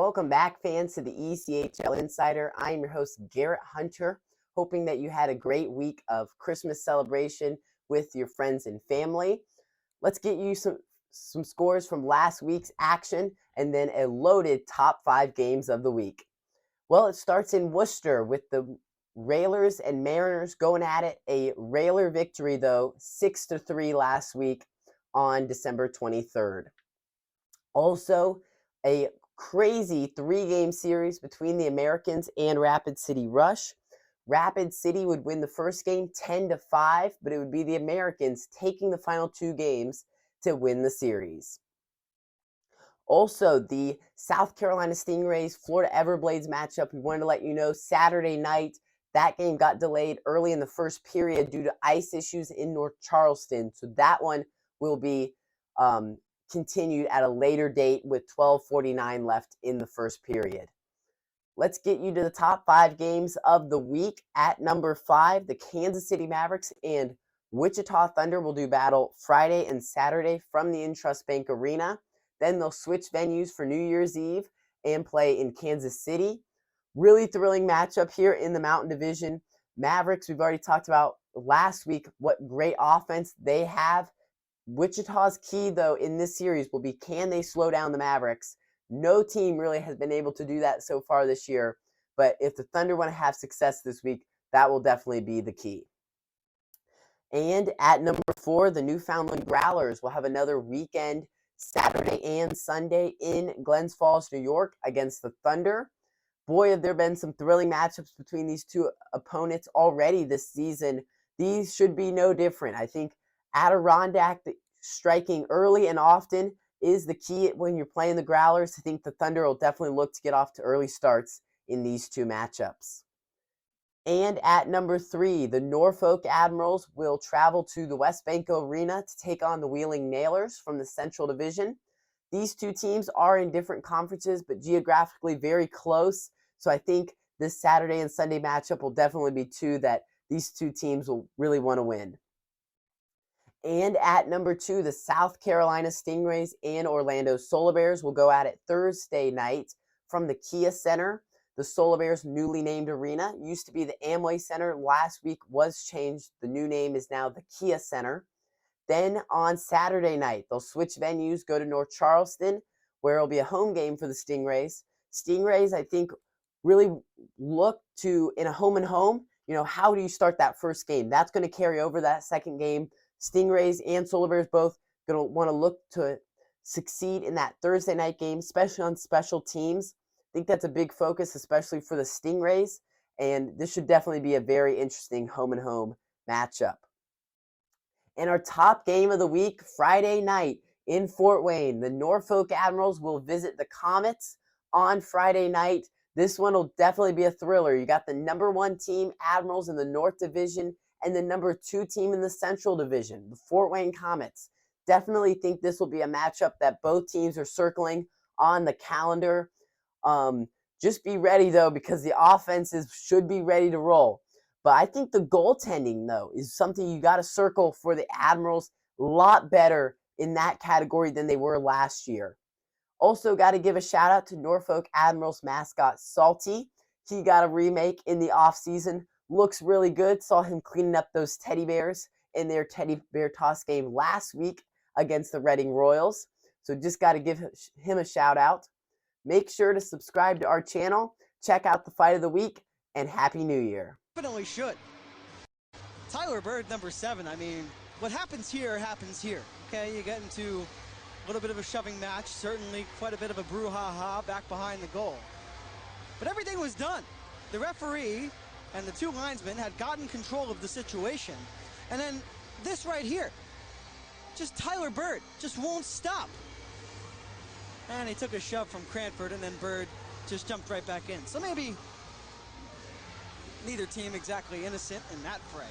Welcome back, fans, to the ECHL Insider. I am your host, Garrett Hunter, hoping that you had a great week of Christmas celebration with your friends and family. Let's get you some scores from last week's action and then a loaded top 5 games of the week. Well, it starts in Worcester with the Railers and Mariners going at it. A Railer victory, though, 6-3 last week on December 23rd. Also, a crazy 3-game series between the Americans and Rapid City Rush. Rapid City would win the first game 10-5, but it would be the Americans taking the final 2 games to win the series. Also, the South Carolina Stingrays, Florida Everblades matchup, we wanted to let you know Saturday night, that game got delayed early in the first period due to ice issues in North Charleston. So that one will be continued at a later date with 12:49 left in the first period. Let's get you to the top 5 games of the week. At number 5, the Kansas City Mavericks and Wichita Thunder will do battle Friday and Saturday from the Intrust Bank Arena. Then they'll switch venues for New Year's Eve and play in Kansas City. Really thrilling matchup here in the Mountain Division. Mavericks, we've already talked about last week what great offense they have. Wichita's key, though, in this series will be, can they slow down the Mavericks? No team really has been able to do that so far this year, but if the Thunder want to have success this week, that will definitely be the key. And at number 4, the Newfoundland Growlers will have another weekend, Saturday and Sunday, in Glens Falls, New York, against the Thunder. Boy, have there been some thrilling matchups between these two opponents already this season. These should be no different. I think Adirondack striking early and often is the key when you're playing the Growlers. I think the Thunder will definitely look to get off to early starts in these two matchups. And at number 3, the Norfolk Admirals will travel to the Westbanco Arena to take on the Wheeling Nailers from the Central Division. These two teams are in different conferences, but geographically very close. So I think this Saturday and Sunday matchup will definitely be two that these two teams will really want to win. And at number 2, the South Carolina Stingrays and Orlando Solar Bears will go at it Thursday night from the Kia Center. The Solar Bears' newly named arena used to be the Amway Center. Last week was changed. The new name is now the Kia Center. Then on Saturday night, they'll switch venues, go to North Charleston, where it'll be a home game for the Stingrays. Stingrays, I think, really look to, in a home and home, how do you start that first game? That's going to carry over that second game. Stingrays and Solar Bears both going to want to look to succeed in that Thursday night game, especially on special teams. I think that's a big focus, especially for the Stingrays, and this should definitely be a very interesting home and home matchup. And our top game of the week, Friday night in Fort Wayne, the Norfolk Admirals will visit the Comets on Friday night. This one will definitely be a thriller. You got the number 1 team, Admirals, in the North Division, and the number 2 team in the Central Division, the Fort Wayne Comets. Definitely think this will be a matchup that both teams are circling on the calendar. Just be ready, though, because the offenses should be ready to roll. But I think the goaltending, though, is something you got to circle for the Admirals. A lot better in that category than they were last year. Also got to give a shout out to Norfolk Admirals mascot Salty. He got a remake in the offseason. Looks really good. Saw him cleaning up those teddy bears in their teddy bear toss game last week against the Reading Royals. So just got to give him a shout out. Make sure to subscribe to our channel. Check out the fight of the week, and Happy New Year. Definitely should. Tyler Bird, number 7. I mean, what happens here happens here. Okay, you get into a little bit of a shoving match. Certainly quite a bit of a brouhaha back behind the goal. But everything was done. The referee and the 2 linesmen had gotten control of the situation. And then this right here, just Tyler Bird just won't stop. And he took a shove from Cranford, and then Bird just jumped right back in. So maybe neither team exactly innocent in that fray.